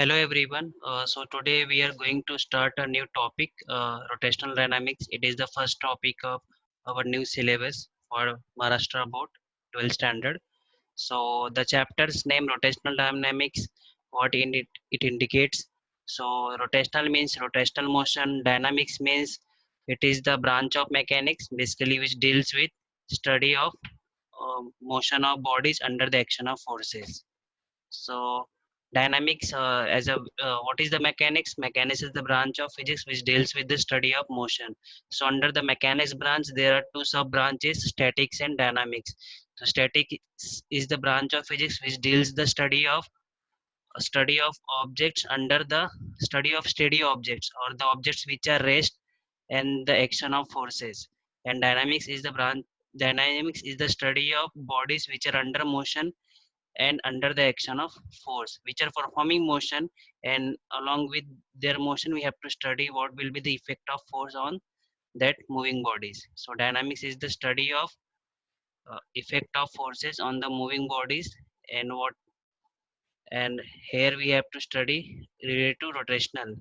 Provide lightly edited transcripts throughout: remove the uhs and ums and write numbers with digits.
Hello everyone. So today we are going to start a new topic, rotational dynamics. It is the first topic of our new syllabus for Maharashtra Board 12 standard. So the chapter's name rotational dynamics, what in it indicates. So rotational means rotational motion. Dynamics means it is the branch of mechanics basically which deals with study of motion of bodies under the action of forces. So dynamics as a what is the mechanics? Mechanics is the branch of physics which deals with the study of motion. So under the mechanics branch, there are two sub branches: statics and dynamics. So is the branch of physics which deals the study of objects under the study of steady objects or the objects which are rest and the action of forces. And dynamics is the study of bodies which are under motion and under the action of force, which are performing motion, and along with their motion we have to study what will be the effect of force on that moving bodies. So dynamics is the study of effect of forces on the moving bodies. And here we have to study related to rotational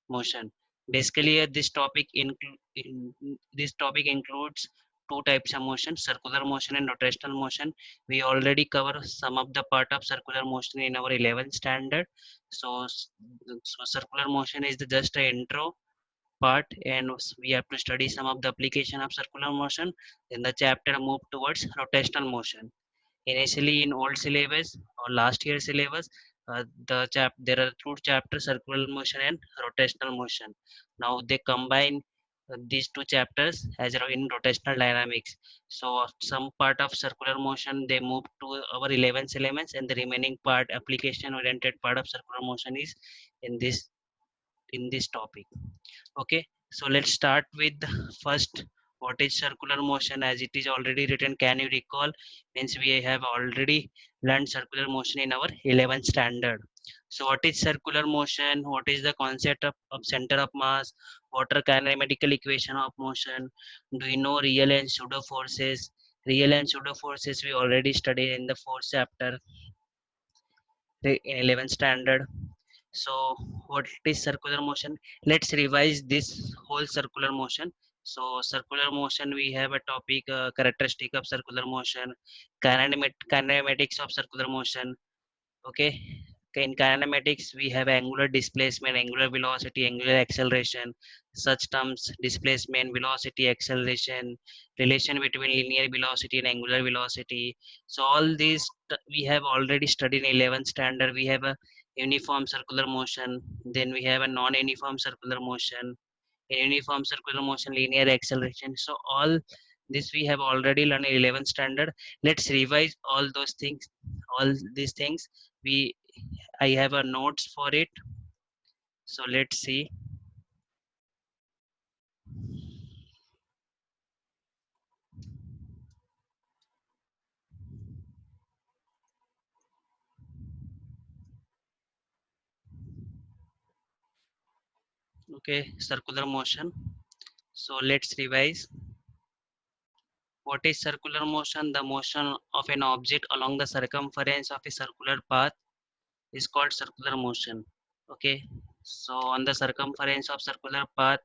motion. Basically this topic includes two types of motion: circular motion and rotational motion. We already cover some of the part of circular motion in our 11th standard. So circular motion is just a intro part, and we have to study some of the application of circular motion. Then the chapter move towards rotational motion. Initially in old syllabus or last year syllabus, there are two chapters: circular motion and rotational motion. Now they combine these two chapters as in rotational dynamics. So some part of circular motion they move to our 11th syllabus, and the remaining part, application oriented part of circular motion, is in this topic. Okay, so let's start with first, what is circular motion. As it is already written, can you recall? Means we have already learned circular motion in our 11th standard. So what is circular motion? What is the concept of center of mass? What are kinematical equation of motion? Do you know real and pseudo forces? Real and pseudo forces we already studied in the fourth chapter in 11th standard. So what is circular motion? Let's revise this whole circular motion. So circular motion, we have a topic, characteristic of circular motion, kinematics of circular motion. Okay, in kinematics we have angular displacement, angular velocity, angular acceleration. Such terms: displacement, velocity, acceleration, relation between linear velocity and angular velocity. So all these we have already studied in 11th standard. We have a uniform circular motion, then we have a non-uniform circular motion. In uniform circular motion, linear acceleration. So all this we have already learned in 11th standard. Let's revise all those things, all these things. We I have a notes for it. So let's see. Okay, circular motion. So let's revise. What is circular motion? The motion of an object along the circumference of a circular path is called circular motion. Okay, so on the circumference of circular path,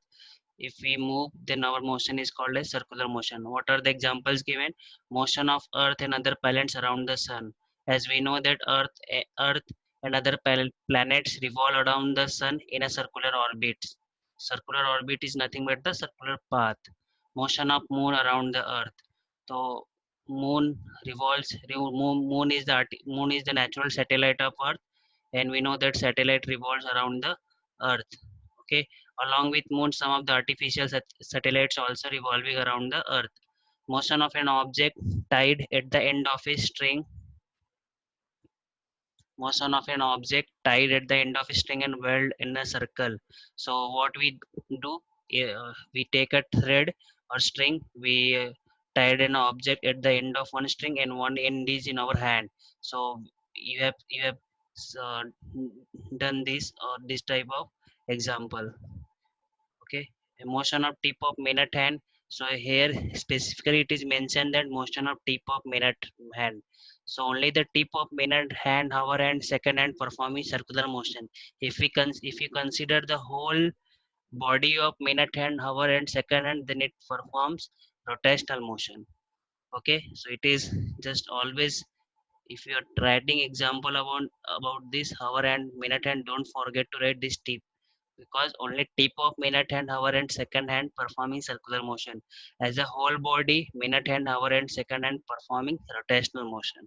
if we move, then our motion is called as circular motion. What are the examples given? Motion of earth and other planets around the sun. As we know that earth and other planets revolve around the sun in a circular orbit. Circular orbit is nothing but the circular path. Motion of moon around the earth. So moon moon is the natural satellite of earth, and we know that satellite revolves around the earth. Okay, along with moon, some of the artificial satellites also revolving around the earth. Motion of an object tied at the end of a string. Motion of an object tied at the end of a string and whirled in a circle. So what we do, we take a thread or string, we tied an object at the end of one string, and one end is in our hand. So you have uh, done this or this type of example. Okay, a motion of tip of minute hand. So here specifically it is mentioned that motion of tip of minute hand. So only the tip of minute hand, hour and second hand performing circular motion. If you consider the whole body of minute hand, hour and second hand, then it performs rotational motion. Okay, so it is just always, if you are writing example about this hour and minute hand, don't forget to write this tip, because only tip of minute hand, hour and second hand performing circular motion. As a whole body, minute hand, hour and second hand performing rotational motion.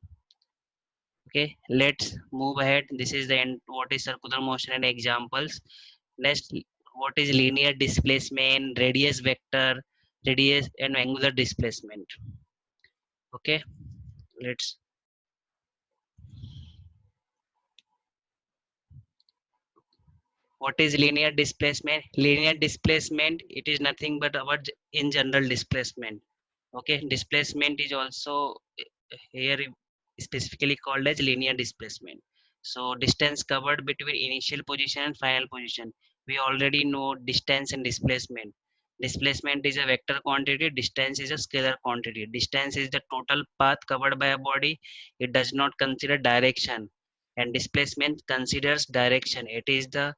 Okay, let's move ahead. This is the end, what is circular motion and examples. Next, what is linear displacement, radius vector, radius and angular displacement. Okay, let's, what is linear displacement? Linear displacement, it is nothing but our in general displacement. Okay, displacement is also here specifically called as linear displacement. So distance covered between initial position and final position. We already know distance and displacement. Displacement is a vector quantity, distance is a scalar quantity. Distance is the total path covered by a body. It does not consider direction, and displacement considers direction. It is the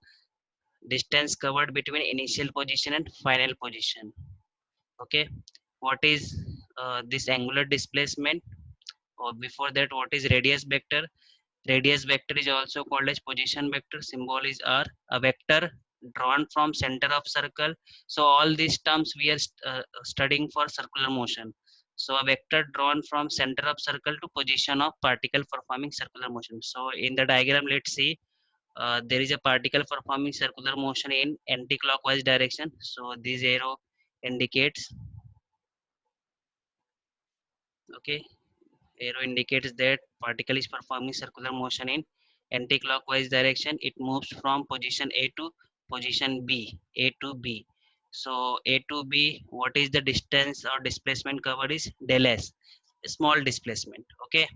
distance covered between initial position and final position. Okay, what is this angular displacement? Or before that, what is radius vector? Radius vector is also called as position vector. Symbol is r. A vector drawn from center of circle. So all these terms we are studying for circular motion. So a vector drawn from center of circle to position of particle performing circular motion. So in the diagram, let's see, there is a particle performing circular motion in anti-clockwise direction. So this arrow indicates, okay, arrow indicates that particle is performing circular motion in anti-clockwise direction. It moves from position A to position B, A to B. So A to B, what is the distance or displacement covered is del S, small displacement. Okay,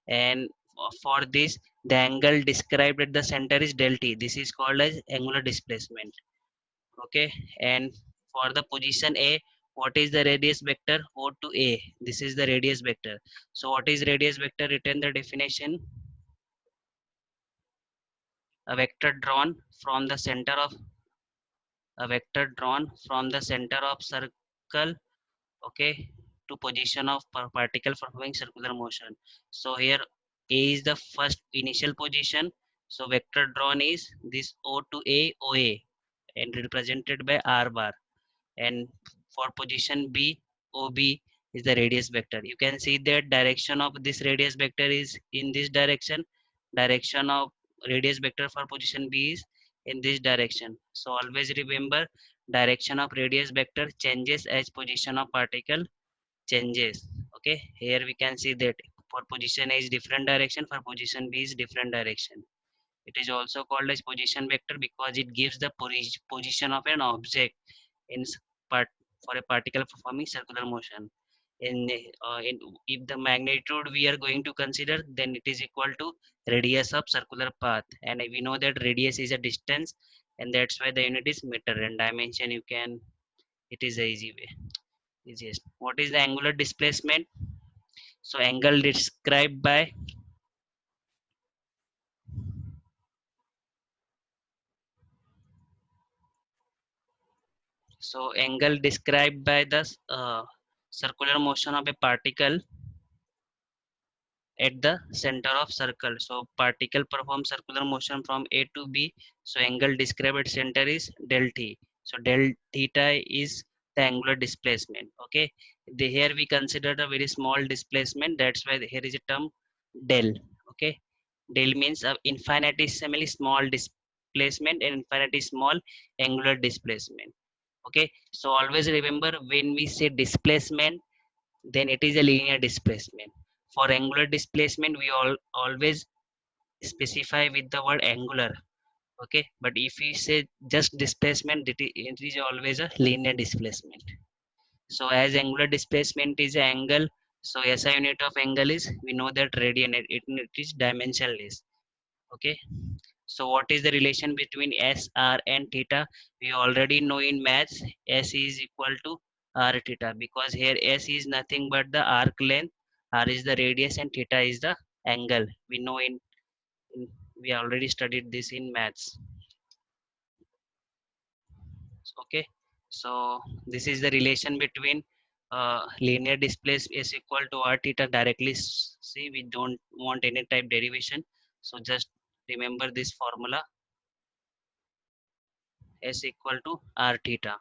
and for this, the angle described at the center is del T. This is called as angular displacement. Okay, and for the position A, what is the radius vector? O to A, this is the radius vector. So what is radius vector? Written the definition: a vector drawn from the center of circle, okay, to position of particle performing circular motion. So here A is the first initial position, so vector drawn is this O to A, OA, and represented by r bar. And for position B, OB is the radius vector. You can see that direction of this radius vector is in this direction. Direction of radius vector for position B is in this direction. So always remember, direction of radius vector changes as position of particle changes. Okay, here we can see that for position A is different direction, for position B is different direction. It is also called as position vector because it gives the position of an object in part for a particle performing circular motion. In if the magnitude we are going to consider, then it is equal to radius of circular path, and we know that radius is a distance, and that's why the unit is meter, and dimension you can, it is the easy way, easiest. What is the angular displacement? So angle described by, so angle described by the circular motion of a particle at the center of circle. So particle perform circular motion from A to B. So angle described at center is del t. So del theta is the angular displacement. Okay, here we consider a very small displacement, that's why here is a term del. Okay, del means a infinitesimally small displacement and infinitely small angular displacement. Okay, so always remember, when we say displacement, then it is a linear displacement. For angular displacement, we always specify with the word angular. Okay, but if we say just displacement, it is always a linear displacement. So as angular displacement is an angle, so SI unit of angle is, we know that radian, it is dimensionless. Okay, so what is the relation between S, R and theta? We already know in maths, S is equal to R theta, because here S is nothing but the arc length, R is the radius and theta is the angle. We know we already studied this in maths. Okay, so this is the relation between linear displacement is equal to r theta directly. See, we don't want any type derivation, so just remember this formula, s equal to r theta.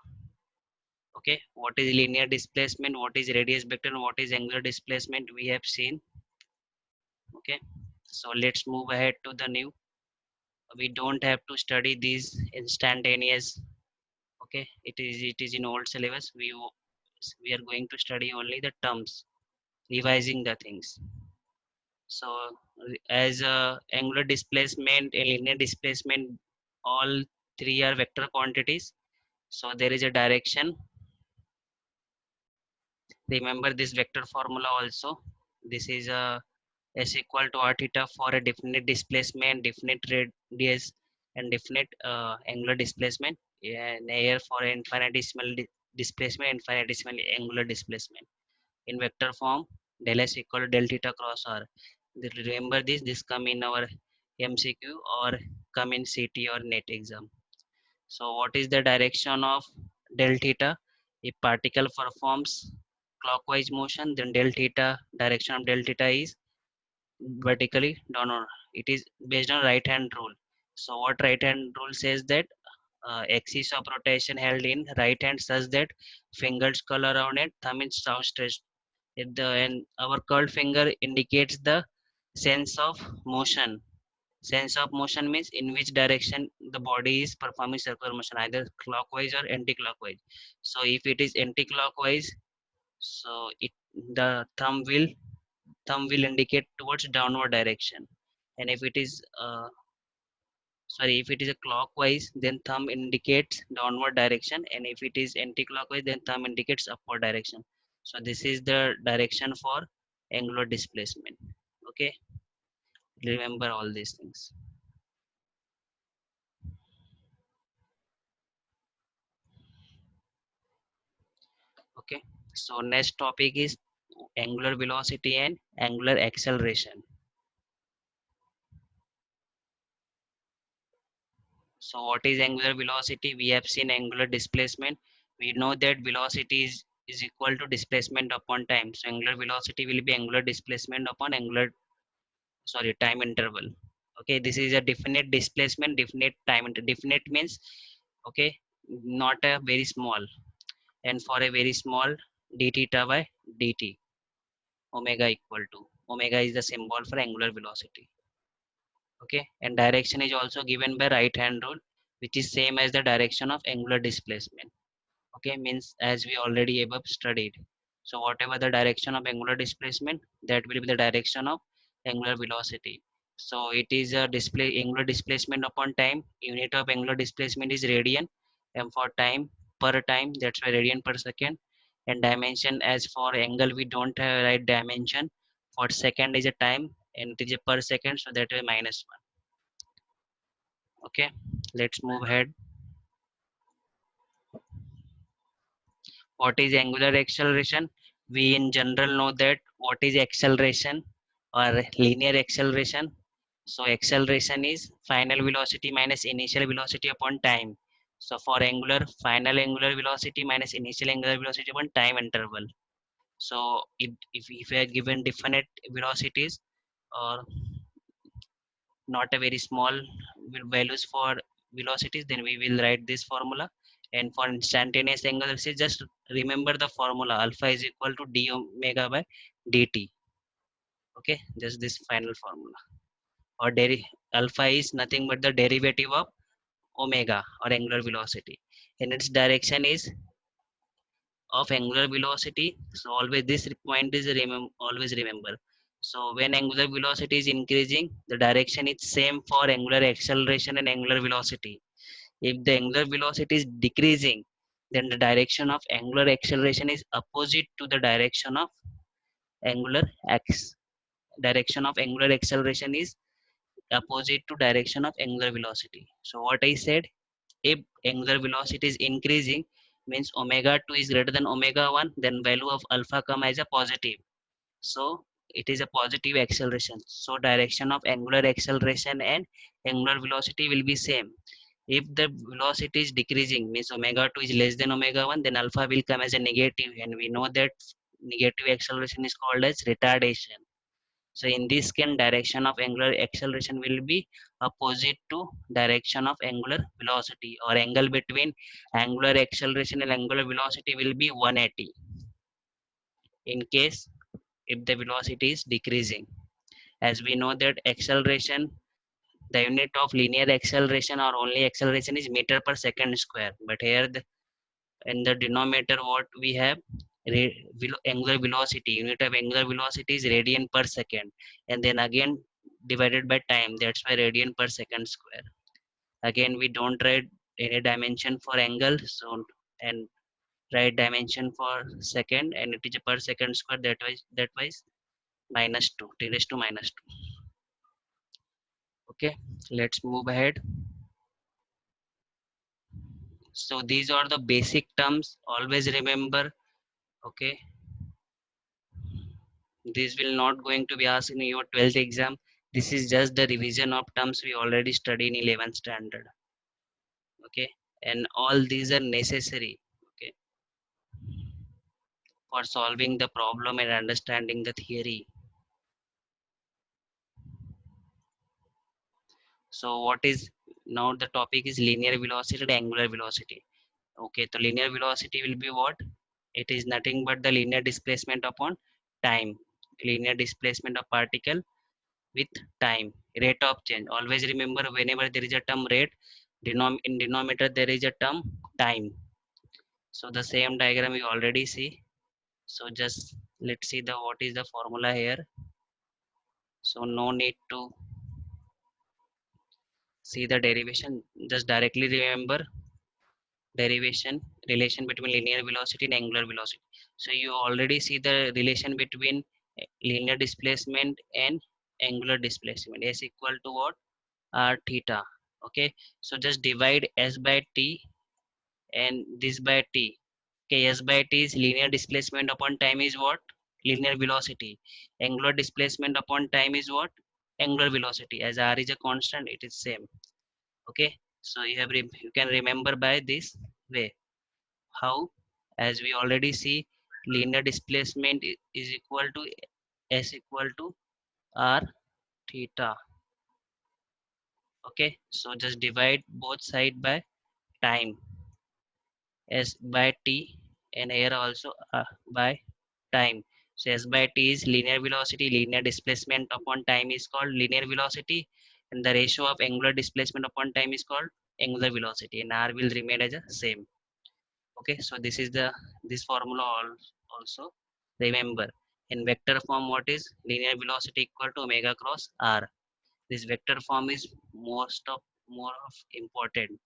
Okay, what is linear displacement, what is radius vector, and what is angular displacement we have seen. Okay, so let's move ahead to the new. We don't have to study these instantaneous. Okay, it is in old syllabus. We are going to study only the terms, revising the things. So as angular displacement and linear displacement, all three are vector quantities, so there is a direction. Remember this vector formula also. This is a s equal to r theta for a definite displacement, definite radius, and definite angular displacement, and here for infinitesimal displacement, infinitesimal angular displacement. In vector form, del s equal to del theta cross r. Remember this come in our MCQ or come in CT or NET exam. So what is the direction of del theta? If particle performs clockwise motion, then del theta, direction of del theta is vertically downward. It is based on right hand rule. So what right hand rule says that axis of rotation held in right hand such that fingers curl around it, thumb is outstretched. If the and our curled finger indicates the sense of motion. Sense of motion means in which direction the body is performing circular motion, either clockwise or anti-clockwise. So if it is anti-clockwise, so it the thumb will indicate towards downward direction, and if it is if it is a clockwise, then thumb indicates downward direction, and if it is anti-clockwise, then thumb indicates upward direction. So this is the direction for angular displacement. Okay, remember all these things. Okay, so next topic is angular velocity and angular acceleration. So what is angular velocity? We have seen angular displacement. We know that velocity is equal to displacement upon time. So angular velocity will be angular displacement upon time interval. Okay, this is a definite displacement, definite time. Definite means, okay, not a very small. And for a very small, d theta by dt, omega equal to. Omega is the symbol for angular velocity. Okay, and direction is also given by right hand rule, which is same as the direction of angular displacement. Okay, means as we already above studied, so whatever the direction of angular displacement, that will be the direction of angular velocity. So it is a angular displacement upon time. Unit of angular displacement is radian, and for time, per time, that's why radian per second. And dimension, as for angle we don't have right dimension. For second is a time, and it is a per second, so that is -1. Okay, let's move ahead. What is angular acceleration? We in general know that what is acceleration or linear acceleration. So acceleration is final velocity minus initial velocity upon time. So for angular, final angular velocity minus initial angular velocity upon time interval. So if we are given definite velocities or not a very small values for velocities, then we will write this formula. And for instantaneous angular velocity, just remember the formula, alpha is equal to d omega by dt. Okay, just this final formula. Or alpha is nothing but the derivative of omega or angular velocity, and its direction is of angular velocity. So always this point is always remember. So when angular velocity is increasing, the direction is same for angular acceleration and angular velocity. If the angular velocity is decreasing, then the direction of angular acceleration is opposite to the direction of angular x. Direction of angular acceleration is opposite to direction of angular velocity. So what I said, if angular velocity is increasing, means omega 2 is greater than omega 1, then value of alpha come as a positive. So it is a positive acceleration, so direction of angular acceleration and angular velocity will be same. If the velocity is decreasing, means omega 2 is less than omega 1, then alpha will come as a negative, and we know that negative acceleration is called as retardation. So in this case, direction of angular acceleration will be opposite to direction of angular velocity, or angle between angular acceleration and angular velocity will be 180 in case if the velocity is decreasing. As we know that acceleration, the unit of linear acceleration or only acceleration is meter per second square, but here in the denominator what we have, angular velocity, unit of angular velocity is radian per second, and then again divided by time, that's why radian per second square. Again we don't write any dimension for angle, so and write dimension for second, and it is a per second square, that was minus 2, t raised to minus 2. Okay, let's move ahead. So these are the basic terms, always remember. Okay, this will not going to be asked in your 12th exam. This is just the revision of terms we already studied in 11th standard. Okay, and all these are necessary, okay, for solving the problem and understanding the theory. So what is now, the topic is linear velocity and angular velocity. Okay, so linear velocity will be what? It is nothing but the linear displacement upon time, linear displacement of particle with time, rate of change. Always remember, whenever there is a term rate, in denominator there is a term time. So the same diagram you already see. So just let's see the what is the formula here. So no need to see the derivation, just directly remember derivation, relation between linear velocity and angular velocity. So you already see the relation between linear displacement and angular displacement. S equal to what? R theta. Okay, so just divide S by T and this by T. Okay, S by T is linear displacement upon time is what? Linear velocity. Angular displacement upon time is what? Angular velocity. As R is a constant, it is same. Okay, so you can remember by this way. How? As we already see, linear displacement is equal to S equal to R theta. Okay, so just divide both side by time, S by T, and here also by time. So S by T is linear velocity, linear displacement upon time is called linear velocity, and the ratio of angular displacement upon time is called angular velocity, and R will remain as a same. Okay, so this is the this formula also remember. In vector form, what is linear velocity equal to omega cross R? This vector form is more of important.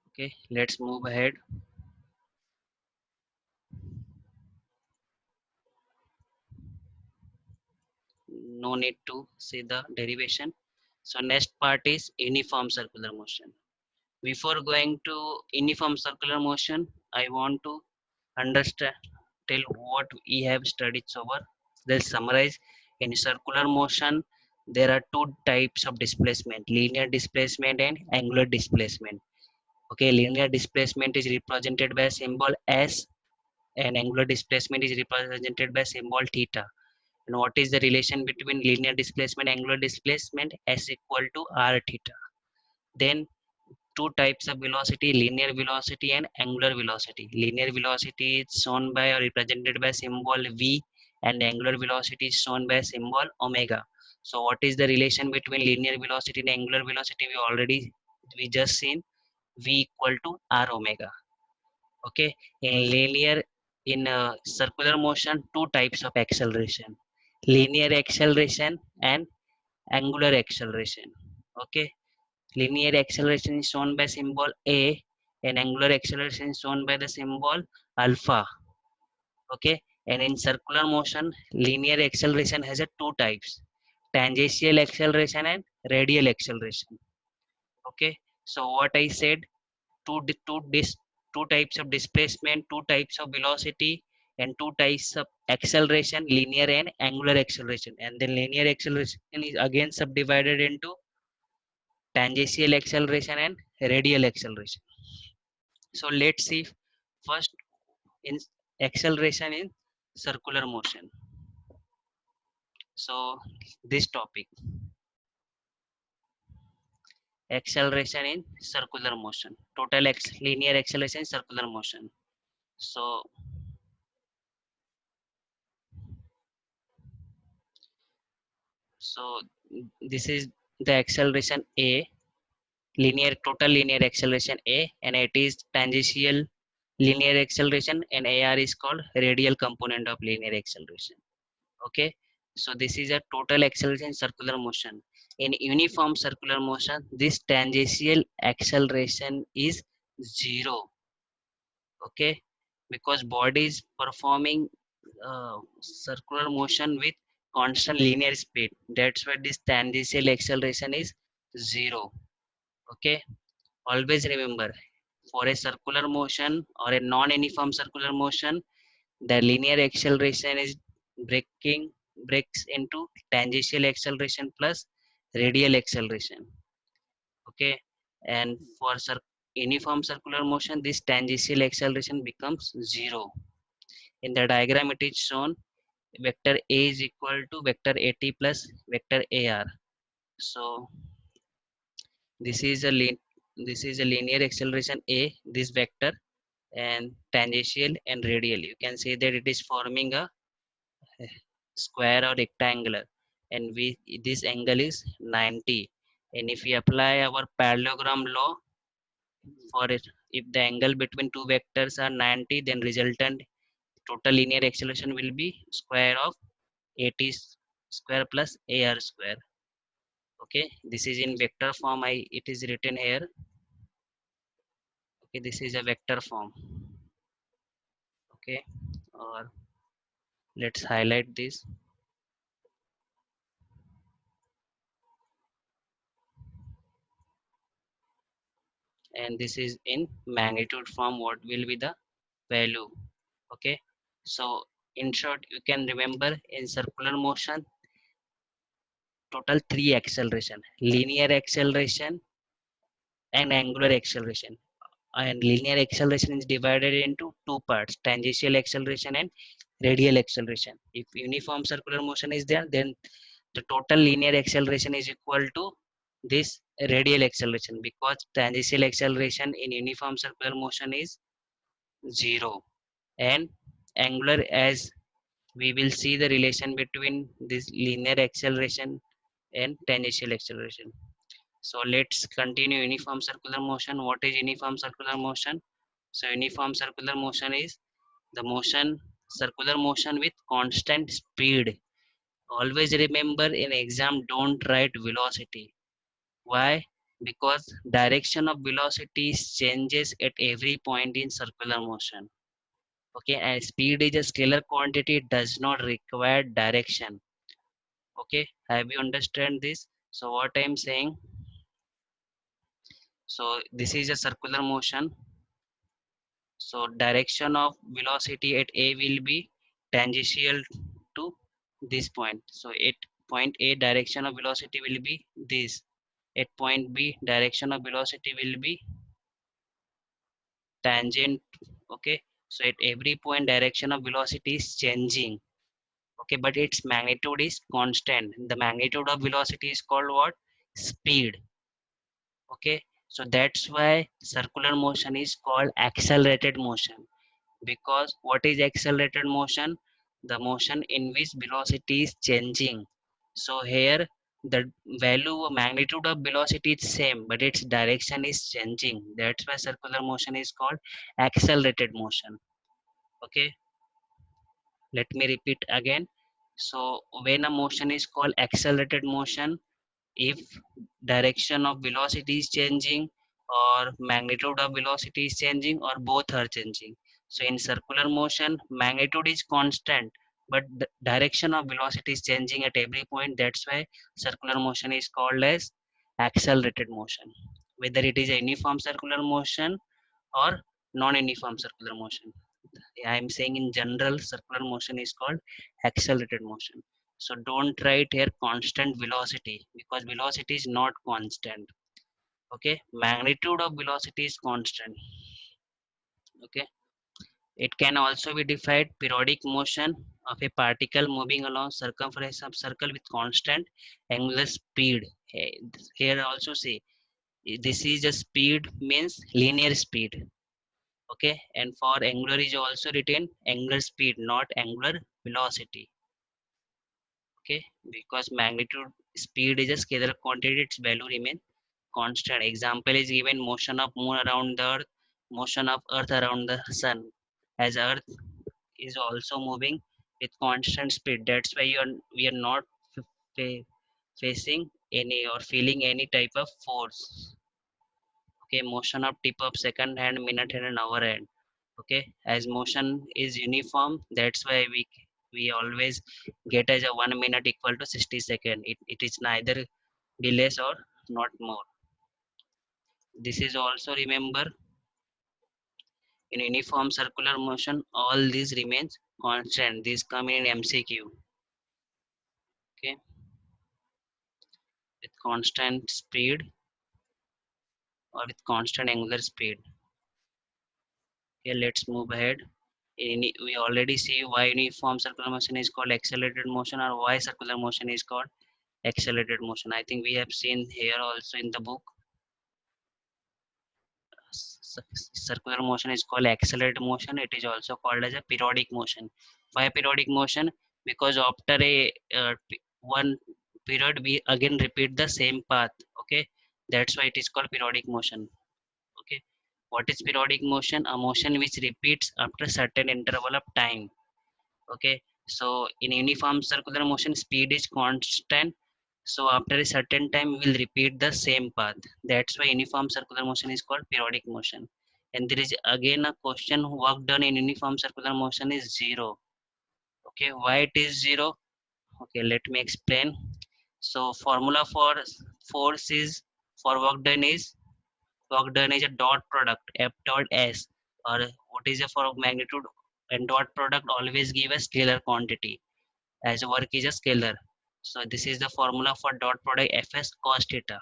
Okay, let's move ahead. No need to see the derivation. So next part is uniform circular motion. Before going to uniform circular motion, I want to understand, tell what we have studied so far. Let's summarize. In circular motion, there are two types of displacement: linear displacement and angular displacement. Okay, linear displacement is represented by symbol S, and angular displacement is represented by symbol theta. And what is the relation between linear displacement and angular displacement? S equal to R theta. Then two types of velocity: linear velocity and angular velocity. Linear velocity is shown by or represented by symbol V, and angular velocity is shown by symbol omega. So what is the relation between linear velocity and angular velocity? We just seen V equal to R omega. Okay, in linear, in circular motion, two types of acceleration: linear acceleration and angular acceleration. Okay, linear acceleration is shown by symbol A, and angular acceleration is shown by the symbol alpha. Okay, and in circular motion, linear acceleration has a two types: tangential acceleration and radial acceleration. Okay, so what I said, two di- two dis two types of displacement, two types of velocity, and two types of acceleration, linear and angular acceleration. And then linear acceleration is again subdivided into tangential acceleration and radial acceleration. So let's see first in acceleration in circular motion. So this topic, acceleration in circular motion, total linear acceleration in circular motion. So so this is the acceleration A, linear total linear acceleration A, and it is tangential linear acceleration, and AR is called radial component of linear acceleration. Okay, so this is a total acceleration in circular motion. In uniform circular motion, this tangential acceleration is zero. Okay, because body is performing circular motion with constant linear speed, that's why this tangential acceleration is zero. Okay, always remember, for a circular motion or a non-uniform circular motion, the linear acceleration is breaking breaks into tangential acceleration plus radial acceleration. Okay, and for uniform circular motion, this tangential acceleration becomes zero. In the diagram it is shown vector A is equal to vector AT plus vector AR. So this is a this is a linear acceleration A, this vector, and tangential and radial, you can say that it is forming a square or rectangular, and we this angle is 90. And if we apply our parallelogram law for it, if the angle between two vectors are 90, then resultant total linear acceleration will be square of AT square plus AR square. Okay, this is in vector form, it is written here. Okay, this is a vector form. Okay, or let's highlight this, and this is in magnitude form, what will be the value. Okay, so in short, you can remember in circular motion total three acceleration: linear acceleration and angular acceleration. And linear acceleration is divided into two parts: tangential acceleration and radial acceleration. If uniform circular motion is there, then the total linear acceleration is equal to this radial acceleration, because tangential acceleration in uniform circular motion is zero, and angular, as we will see the relation between this linear acceleration and tangential acceleration. So let's continue uniform circular motion. What is uniform circular motion? So uniform circular motion is the motion, circular motion with constant speed. Always remember in exam, don't write velocity. Why? Because direction of velocity changes at every point in circular motion. Okay, and speed is a scalar quantity, it does not require direction. Okay, have you understand this? So what I am saying, so this is a circular motion. So direction of velocity at A will be tangential to this point. So at point A, direction of velocity will be this. At point B, direction of velocity will be tangent. Okay, so at every point direction of velocity is changing. Okay, but its magnitude is constant. The magnitude of velocity is called what? Speed. Okay, so that's why circular motion is called accelerated motion. Because what is accelerated motion? The motion in which velocity is changing. So here the value or magnitude of velocity is same, but its direction is changing. That's why circular motion is called accelerated motion. Okay, let me repeat again. So when a motion is called accelerated motion, if direction of velocity is changing, or magnitude of velocity is changing, or both are changing. So in circular motion, magnitude is constant, but the direction of velocity is changing at every point. That's why circular motion is called as accelerated motion, whether it is a uniform circular motion or non-uniform circular motion. I'm saying in general, circular motion is called accelerated motion. So don't write here constant velocity, because velocity is not constant. Okay, magnitude of velocity is constant. Okay, it can also be defined periodic motion of a particle moving along circumference of circle with constant angular speed. Here also say this is a speed means linear speed. Okay, and for angular is also written angular speed, not angular velocity. Okay, because magnitude speed is a scalar quantity, its value remain constant. Example is given: motion of moon around the earth, motion of earth around the sun. As earth is also moving with constant speed, that's why we are not fa- facing any or feeling any type of force. Okay, motion of tip of second hand, minute hand, and hour hand. Okay, as motion is uniform, that's why we always get as a 1 minute equal to 60 second. It is neither be less or not more. This is also remember, in uniform circular motion all these remains constant. These come in MCQ. Okay, with constant speed or with constant angular speed. Okay, let's move ahead. We already see why uniform circular motion is called accelerated motion, or why circular motion is called accelerated motion. I think we have seen here also in the book. Circular motion is called accelerated motion. It is also called as a periodic motion. Why periodic motion? Because after a one period we again repeat the same path. Okay, that's why it is called periodic motion. Okay, what is periodic motion? A motion which repeats after certain interval of time. Okay, so in uniform circular motion speed is constant, so after a certain time we will repeat the same path. That's why uniform circular motion is called periodic motion. And there is again a question: work done in uniform circular motion is zero. Okay, why it is zero? Okay, let me explain. So formula for force is, for work done is a dot product F dot S, or what is a for magnitude, and dot product always give a scalar quantity, as work is a scalar. So this is the formula for dot product Fs cos theta.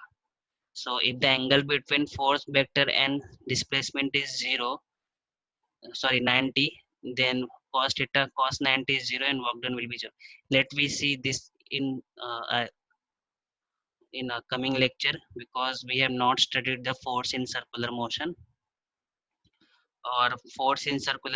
So if the angle between force vector and displacement is 0, sorry 90, then cos theta cos 90 is 0 and work done will be 0. Let we see this in a coming lecture, because we have not studied the force in circular motion or force in circular.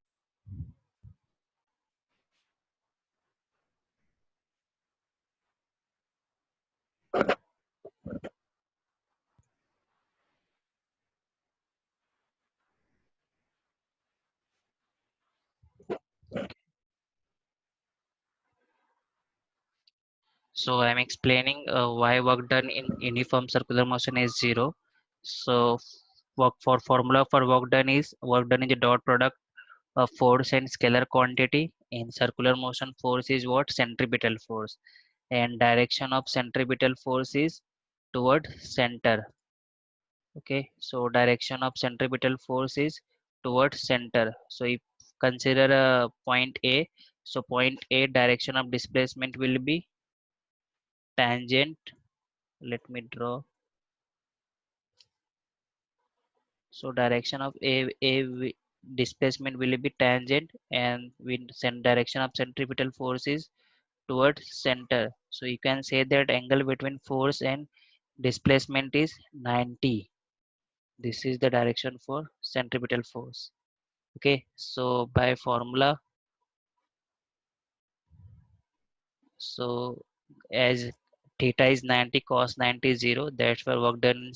So I'm explaining why work done in uniform circular motion is 0. So work for formula for work done is a dot product of force and scalar quantity. In circular motion, force is what? Centripetal force, and direction of centripetal force is toward center. Okay, so direction of centripetal force is toward center. So if consider a point A, so point A direction of displacement will be tangent. Let me draw. So direction of displacement will be tangent, and with direction of centripetal force is towards center. So you can say that angle between force and displacement is 90. This is the direction for centripetal force. Okay, so by formula, so as theta is 90, cos 90 is 0, that's why work done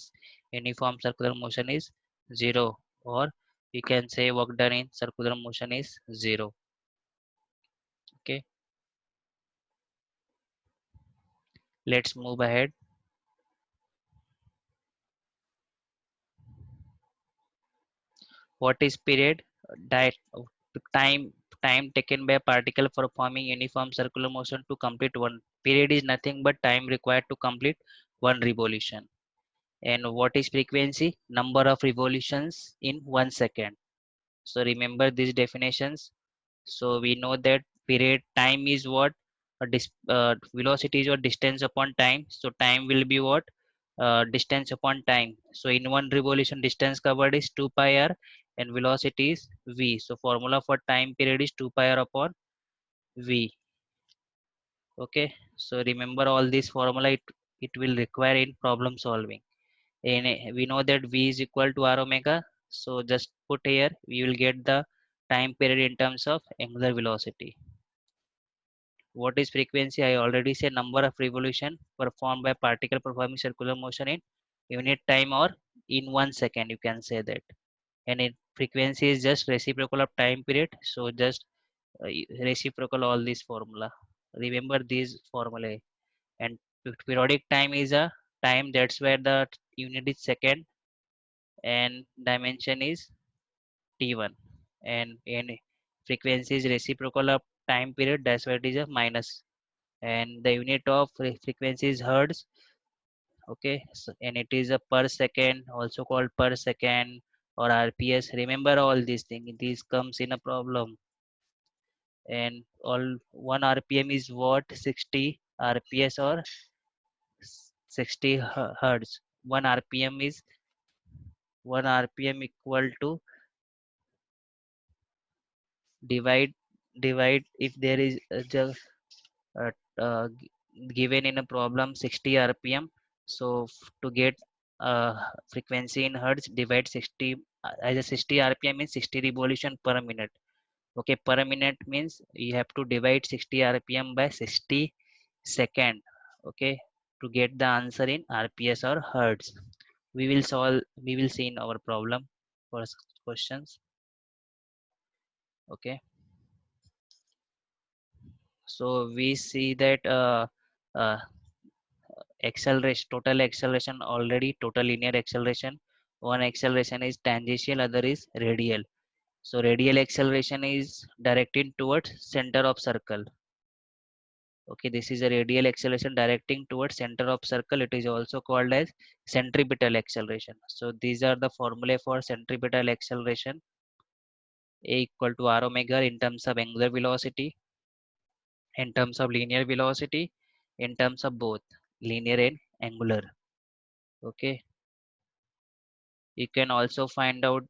in uniform circular motion is 0, or you can say work done in circular motion is 0. Okay, let's move ahead. What is period? That time time taken by a particle for performing uniform circular motion to complete one period is nothing but time required to complete one revolution. And what is frequency? Number of revolutions in 1 second. So remember these definitions. So we know that period time is what velocity is what distance upon time. So time will be what distance upon time. So in one revolution distance covered is 2 pi r and velocity is v. So formula for time period is 2 pi r upon v. Okay, so remember all this formula, it will require in problem solving. And we know that v is equal to r omega. So just put here, we will get the time period in terms of angular velocity. What is frequency? I already said number of revolution performed by particle performing circular motion in unit time or in 1 second, you can say that. And in frequency is just reciprocal of time period. So just reciprocal all this formula. Remember these formulae. And periodic time is a time, that's where the unit is second and dimension is t1, and frequency is reciprocal of time period, that's why it is a minus, and the unit of frequency is hertz. Okay, so, and it is a per second, also called per second or rps. Remember all these things, these comes in a problem. And all 1 rpm is what, 60 rps or 60 hertz. 1 rpm is 1 rpm equal to divide divide if there is uh, uh, given in a problem 60 rpm. So to get uh, frequency in hertz, divide 60 as a 60 rpm means 60 revolution per minute. Okay, per minute means you have to divide 60 rpm by 60 second. Okay, to get the answer in rps or hertz. We will see in our problem for questions. Okay, so we see that uh, acceleration, total acceleration, already total linear acceleration. One acceleration is tangential, other is radial. So radial acceleration is directing towards center of circle. Okay, this is a radial acceleration directing towards center of circle. It is also called as centripetal acceleration. So these are the formulae for centripetal acceleration. A equal to r omega in terms of angular velocity, in terms of linear velocity, in terms of both linear and angular. Okay, you can also find out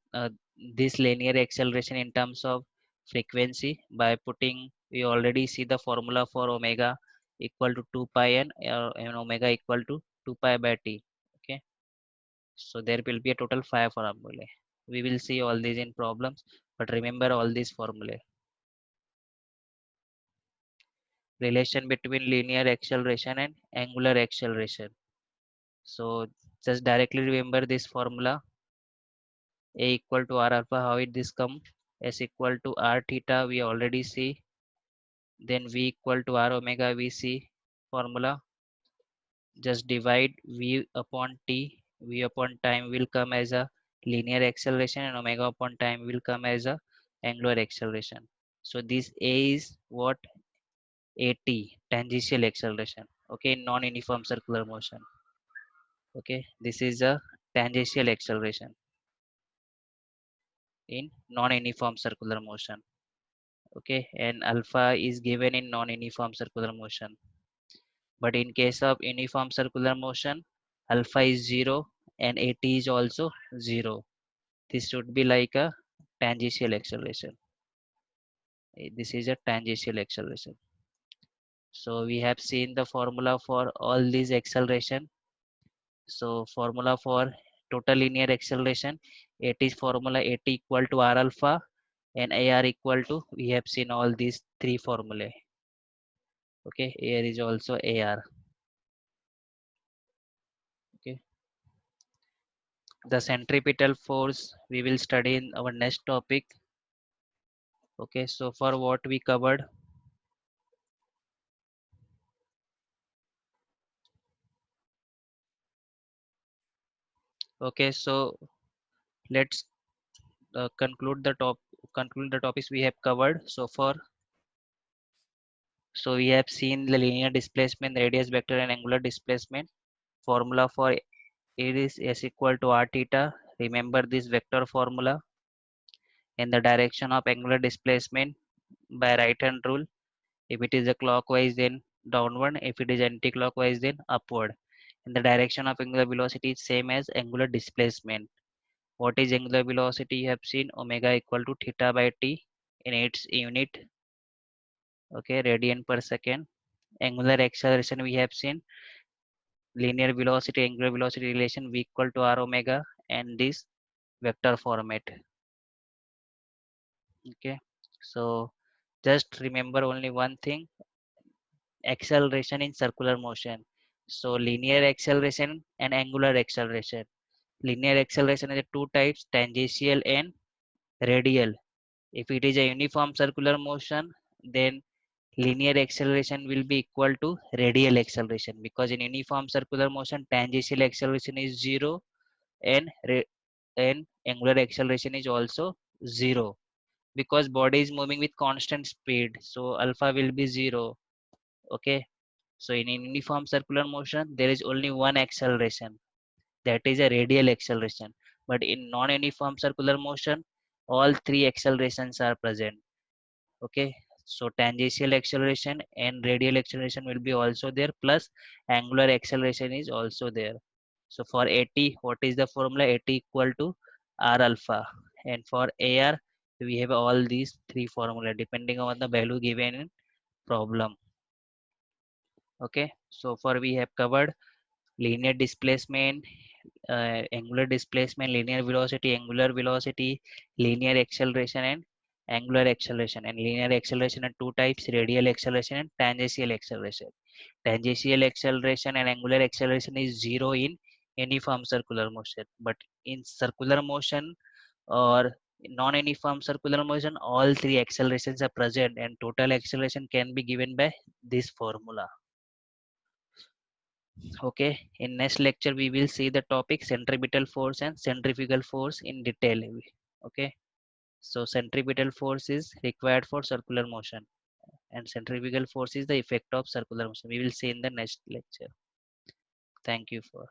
this linear acceleration in terms of frequency by putting, we already see the formula for omega equal to 2 pi and omega equal to 2 pi by t. Okay, so there will be a total 5 formulae. We will see all these in problems, but remember all these formulae. Relation between linear acceleration and angular acceleration. So just directly remember this formula. A equal to r alpha, how it this come? S equal to r theta, we already see. Then v equal to r omega, we see formula. Just divide v upon t. V upon time will come as a linear acceleration and omega upon time will come as a angular acceleration. So this A is what? AT, tangential acceleration. Okay, non-uniform circular motion. Okay, this is a tangential acceleration in non-uniform circular motion. Okay, and alpha is given in non-uniform circular motion. But in case of uniform circular motion, alpha is 0 and at is also 0. This should be like a tangential acceleration. This is a tangential acceleration. So we have seen the formula for all these acceleration. So formula for total linear acceleration, it is formula at equal to r alpha and ar equal to, we have seen all these three formulae. Okay, here is also ar. Okay, the centripetal force we will study in our next topic. Okay, so for what we covered, okay, so let's conclude the topics we have covered so far. So we have seen the linear displacement, radius vector and angular displacement. Formula for it is s equal to r theta. Remember this vector formula. in the direction of angular displacement by right hand rule. If it is a clockwise, then downward. If it is anti-clockwise, then upward. In the direction of angular velocity is same as angular displacement. What is angular velocity? You have seen omega equal to theta by t in its unit. Okay, radian per second. Angular acceleration we have seen linear velocity angular velocity relation v equal to r omega and this vector format. Okay, so just remember only one thing, acceleration in circular motion. So linear acceleration and angular acceleration. Linear acceleration is two types, tangential and radial. If it is a uniform circular motion, then linear acceleration will be equal to radial acceleration, because in uniform circular motion tangential acceleration is 0 and and angular acceleration is also 0, because body is moving with constant speed, so alpha will be 0. Okay, so in uniform circular motion there is only one acceleration, that is a radial acceleration, but in non-uniform circular motion all three accelerations are present. Okay, so tangential acceleration and radial acceleration will be also there, plus angular acceleration is also there. So for at, what is the formula? At equal to r alpha, and for ar we have all these three formula depending on the value given in problem. Okay, so for we have covered linear displacement, angular displacement, linear velocity, angular velocity, linear acceleration and angular acceleration. And linear acceleration are two types, radial acceleration and tangential acceleration. Tangential acceleration and angular acceleration is 0 in uniform circular motion, but in circular motion or non-uniform circular motion all three accelerations are present, and total acceleration can be given by this formula. Okay, in next lecture we will see the topic centripetal force and centrifugal force in detail. Okay, so centripetal force is required for circular motion and centrifugal force is the effect of circular motion. We will see in the next lecture. Thank you for